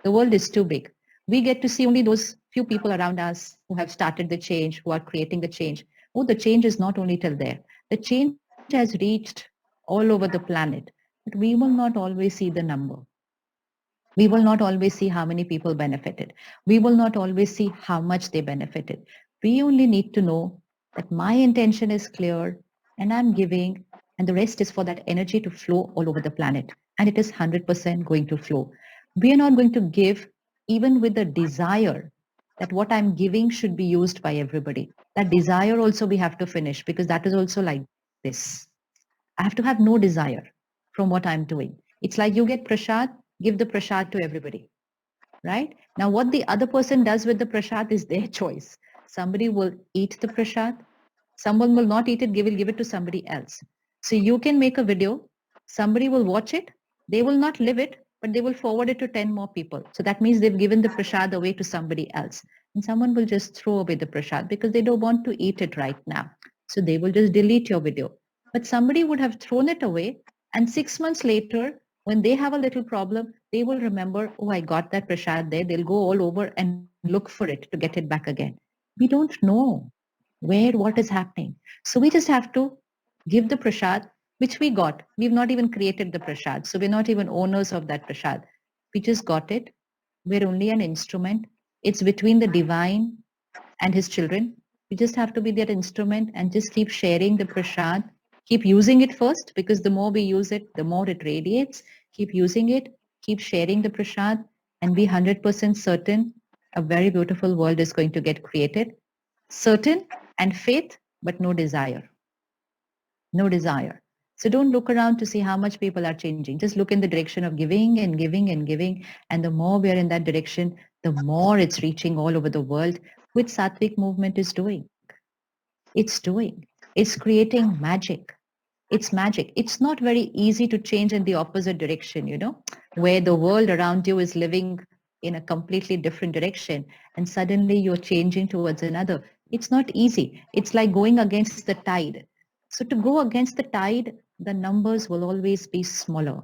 The world is too big. We get to see only those few people around us who have started the change, who are creating the change. Oh, the change is not only till there. The change has reached all over the planet, but we will not always see the number. We will not always see how many people benefited. We will not always see how much they benefited. We only need to know that my intention is clear and I'm giving, and the rest is for that energy to flow all over the planet. And it is 100% going to flow. We are not going to give even with the desire that what I'm giving should be used by everybody. That desire also we have to finish, because that is also like this. I have to have no desire from what I'm doing. It's like you get prasad, give the prasad to everybody, right? Now, what the other person does with the prasad is their choice. Somebody will eat the prasad, Someone will not eat it, will give it to somebody else. So you can make a video, somebody will watch it, they will not live it, but they will forward it to 10 more people. So that means they've given the prasad away to somebody else. And someone will just throw away the prasad because they don't want to eat it right now. So they will just delete your video. But somebody would have thrown it away, and 6 months later, when they have a little problem, they will remember, oh, I got that prasad there. They'll go all over and look for it to get it back again. We don't know what is happening. So we just have to give the prasad, which we got. We've not even created the prasad. So we're not even owners of that prasad. We just got it. We're only an instrument. It's between the divine and his children. We just have to be that instrument and just keep sharing the prasad. Keep using it first, because the more we use it, the more it radiates. Keep using it, keep sharing the prasad, and be 100% certain a very beautiful world is going to get created. Certain and faith, but no desire. No desire. So don't look around to see how much people are changing. Just look in the direction of giving and giving and giving. And the more we are in that direction, the more it's reaching all over the world, which Sattvic movement is doing. It's doing. It's creating magic. It's magic. It's not very easy to change in the opposite direction, where the world around you is living in a completely different direction, and suddenly you're changing towards another. It's not easy. It's like going against the tide. So to go against the tide, the numbers will always be smaller.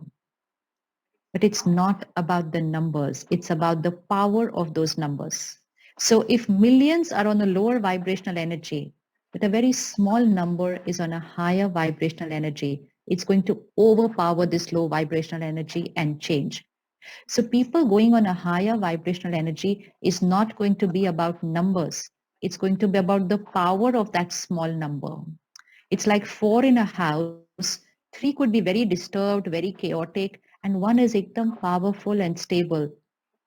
But it's not about the numbers. It's about the power of those numbers. So if millions are on a lower vibrational energy, but a very small number is on a higher vibrational energy, it's going to overpower this low vibrational energy and change. So people going on a higher vibrational energy is not going to be about numbers. It's going to be about the power of that small number. It's like 4 in a house. 3 could be very disturbed, very chaotic, and 1 is ekdam powerful and stable.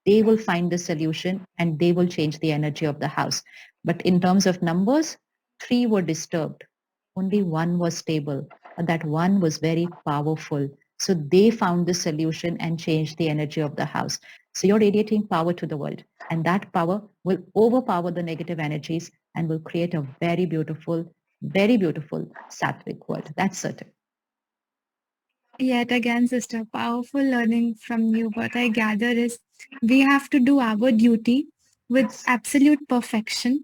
They will find the solution and they will change the energy of the house. But in terms of numbers, 3 were disturbed. Only 1 was stable. And that 1 was very powerful. So they found the solution and changed the energy of the house. So you're radiating power to the world. And that power will overpower the negative energies and will create a very beautiful sattvic world. That's certain. Yet again, sister, powerful learning from you. What I gather is we have to do our duty with absolute perfection,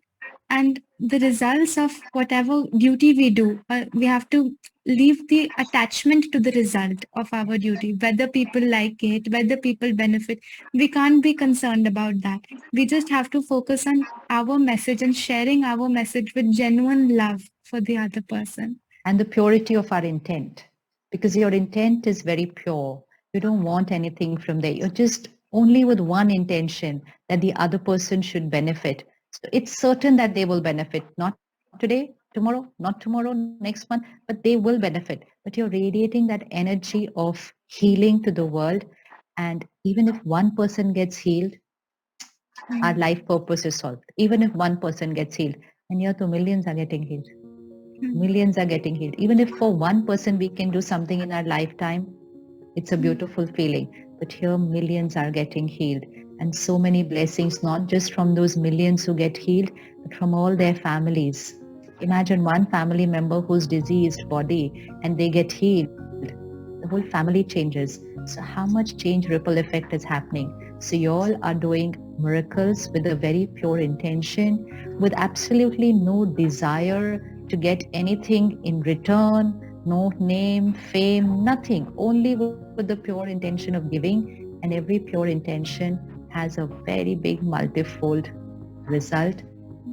and the results of whatever duty we do, we have to leave the attachment to the result of our duty, whether people like it, whether people benefit. We can't be concerned about that. We just have to focus on our message and sharing our message with genuine love for the other person. And the purity of our intent, because your intent is very pure. You don't want anything from there. You're just only with one intention, that the other person should benefit. So it's certain that they will benefit, not today, tomorrow, not tomorrow, next month, but they will benefit. But you're radiating that energy of healing to the world. And even if one person gets healed, our Mm, life purpose is solved. Even if one person gets healed, and here the millions are getting healed. mm, Millions are getting healed. Even if for one person we can do something in our lifetime, it's a mm. beautiful feeling. But here millions are getting healed. And so many blessings, not just from those millions who get healed, but from all their families. Imagine one family member who's diseased body and they get healed. The whole family changes. So how much change ripple effect is happening? So you all are doing miracles with a very pure intention, with absolutely no desire to get anything in return, no name, fame, nothing, only with the pure intention of giving. And every pure intention has a very big multifold result.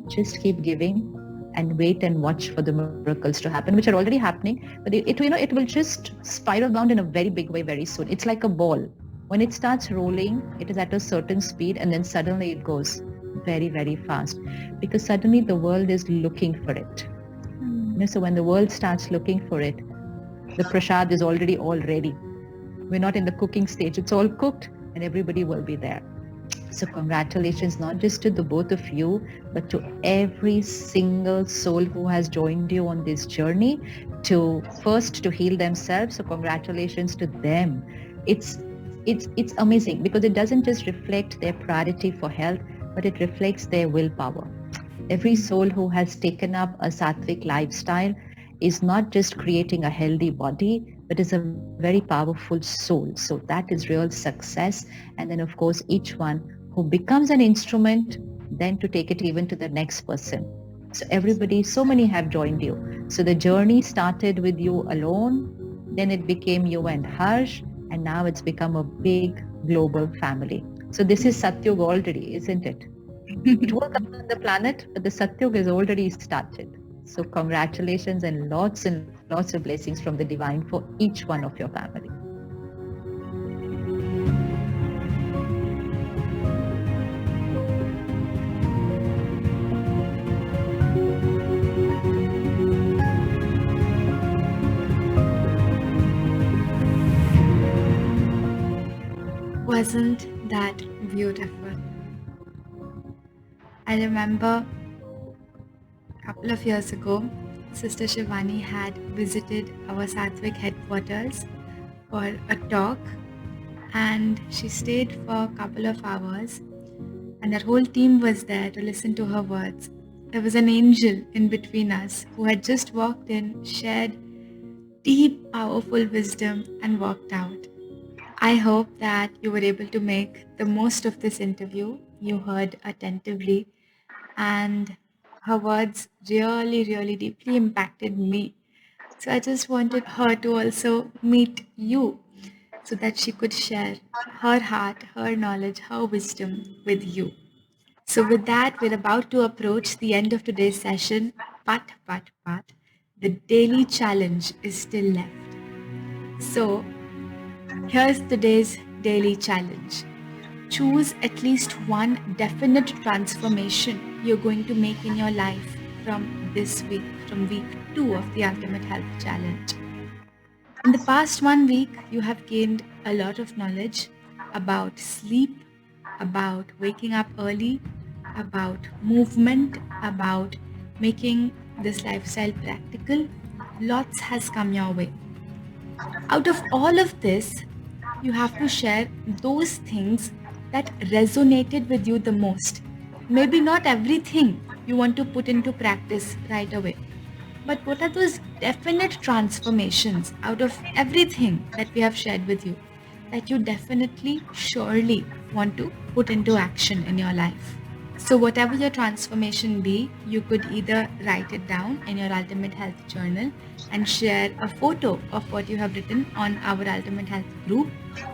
Just keep giving and wait and watch for the miracles to happen, which are already happening. But it will just spiral bound in a very big way very soon. It's like a ball. When it starts rolling, it is at a certain speed, and then suddenly it goes very, very fast, because suddenly the world is looking for it. So when the world starts looking for it, the prasad is already all ready. We're not in the cooking stage. It's all cooked and everybody will be there. So congratulations, not just to the both of you, but to every single soul who has joined you on this journey to first to heal themselves. So congratulations to them. It's amazing, because it doesn't just reflect their priority for health, but it reflects their willpower. Every soul who has taken up a sattvic lifestyle is not just creating a healthy body, but is a very powerful soul. So that is real success. And then, of course, each one who becomes an instrument, then to take it even to the next person. So everybody, so many have joined you. So the journey started with you alone, then it became you and Harsh, and now it's become a big global family. So this is Satyug already, isn't it? It will come on the planet, but the Satyug is already started. So congratulations and lots of blessings from the divine for each one of your family. Wasn't that beautiful? I remember a couple of years ago, Sister Shivani had visited our Sattvic headquarters for a talk, and she stayed for a couple of hours, and our whole team was there to listen to her words. There was an angel in between us who had just walked in, shared deep, powerful wisdom, and walked out. I hope that you were able to make the most of this interview. You heard attentively, and her words really, really deeply impacted me. So I just wanted her to also meet you so that she could share her heart, her knowledge, her wisdom with you. So, with that, we're about to approach the end of today's session. But, the daily challenge is still left. So, here's today's daily challenge. Choose at least one definite transformation you're going to make in your life from this week, from week 2 of the Ultimate Health Challenge. In the past 1 week, you have gained a lot of knowledge about sleep, about waking up early, about movement, about making this lifestyle practical. Lots has come your way. Out of all of this, you have to share those things that resonated with you the most. Maybe not everything you want to put into practice right away, but what are those definite transformations out of everything that we have shared with you that you definitely, surely want to put into action in your life? So, whatever your transformation be, you could either write it down in your Ultimate Health Journal and share a photo of what you have written on our Ultimate Health group,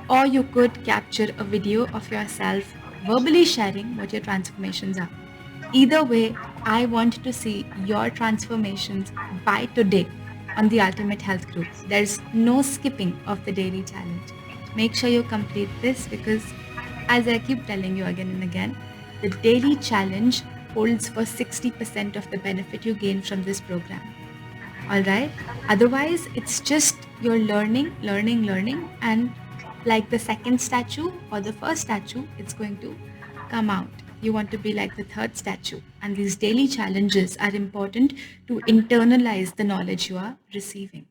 or you could capture a video of yourself verbally sharing what your transformations are. Either way, I want to see your transformations by today on the Ultimate Health group. There's no skipping of the daily challenge. Make sure you complete this because, as I keep telling you again and again, the daily challenge holds for 60% of the benefit you gain from this program. Alright? Otherwise, it's just you're learning, and like the second statue or the first statue, it's going to come out. You want to be like the third statue. And these daily challenges are important to internalize the knowledge you are receiving.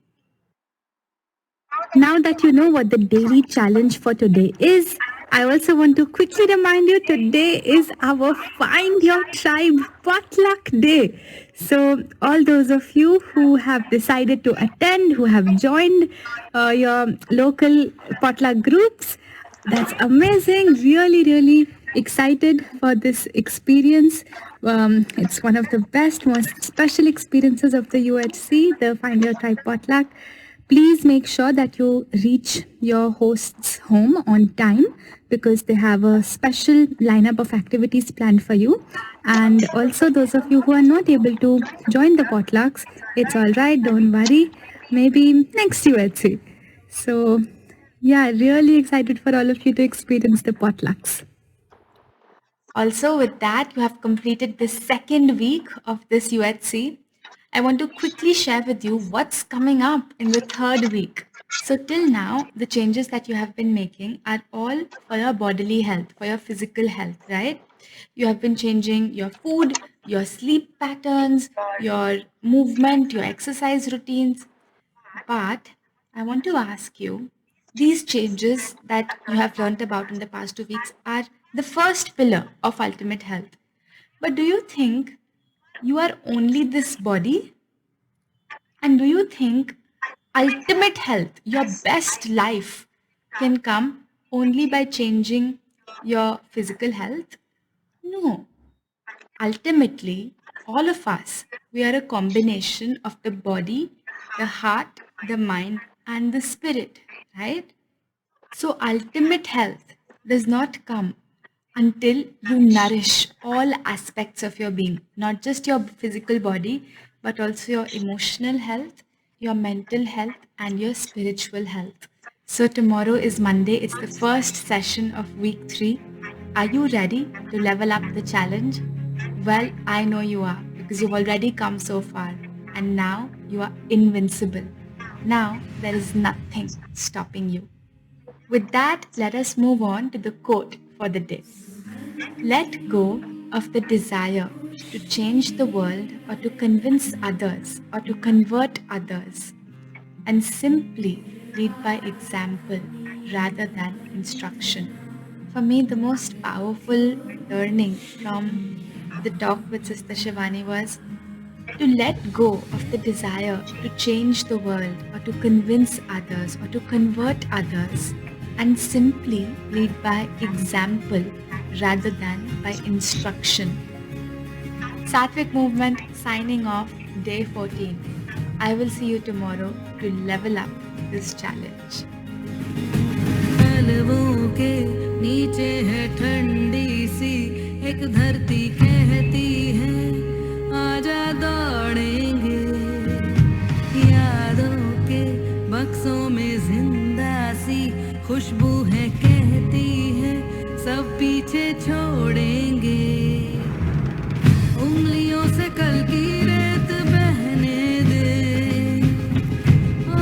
Now that you know what the daily challenge for today is, I also want to quickly remind you today is our Find Your Tribe Potluck Day. So, all those of you who have decided to attend, who have joined your local potluck groups, that's amazing. Really, really excited for this experience. It's one of the best, most special experiences of the UHC, the Find Your Tribe Potluck. Please make sure that you reach your host's home on time because they have a special lineup of activities planned for you. And also, those of you who are not able to join the potlucks, it's all right, don't worry. Maybe next UHC. So, yeah, really excited for all of you to experience the potlucks. Also, with that, you have completed the second week of this UHC. I want to quickly share with you what's coming up in the third week. So, till now, the changes that you have been making are all for your bodily health, for your physical health, right? You have been changing your food, your sleep patterns, your movement, your exercise routines. But I want to ask you, these changes that you have learned about in the past 2 weeks are the first pillar of ultimate health. But do you think You are only this body? And do you think ultimate health, your best life, can come only by changing your physical health? No. Ultimately, all of us, we are a combination of the body, the heart, the mind, and the spirit, right? So, ultimate health does not come until you nourish all aspects of your being, not just your physical body, but also your emotional health, your mental health, and your spiritual health. So, tomorrow is Monday, it's the first session of week 3. Are you ready to level up the challenge? Well, I know you are because you've already come so far, and now you are invincible. Now, there is nothing stopping you. With that, let us move on to the quote for the day. Let go of the desire to change the world or to convince others or to convert others and simply lead by example rather than instruction. For me, the most powerful learning from the talk with Sister Shivani was to let go of the desire to change the world or to convince others or to convert others and simply lead by example rather than by instruction. Sattvic Movement signing off, day 14. I will see you tomorrow to level up this challenge. पलवों के नीचे है ठंडी सी एक धरती कहती है आजा दौड़ेंगे यादों के बक्सों में जिंदा सी खुशबू है कहती है सब पीछे छोड़ेंगे उंगलियों से कल की रेत बहने दे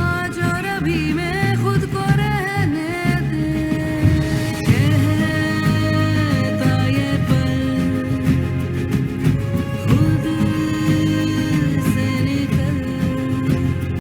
आज और अभी में